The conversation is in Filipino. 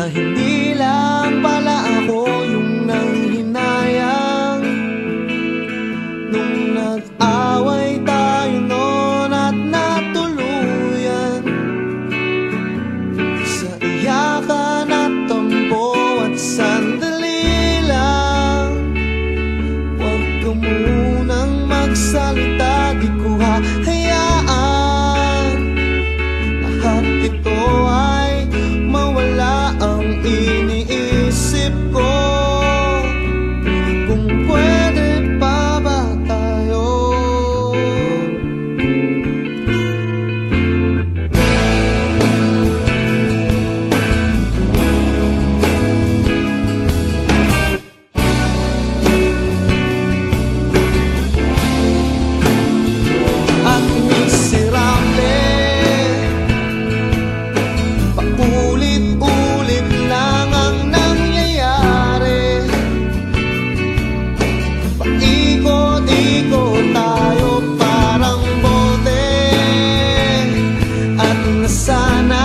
na hindi lang pala ako yung nanghinayang nung nag-away tayo noon at natuluyan sa iyakan at tampo at sandali lang. Huwag ka munang magsalita, di ko hahayaan lahat ito ay mawala. Ang iniisip ko kung pwede pa ba tayo. At miserable, paulit-ulit lang ang nangyayari. Paikot-ikot tayo parang bote at nasanay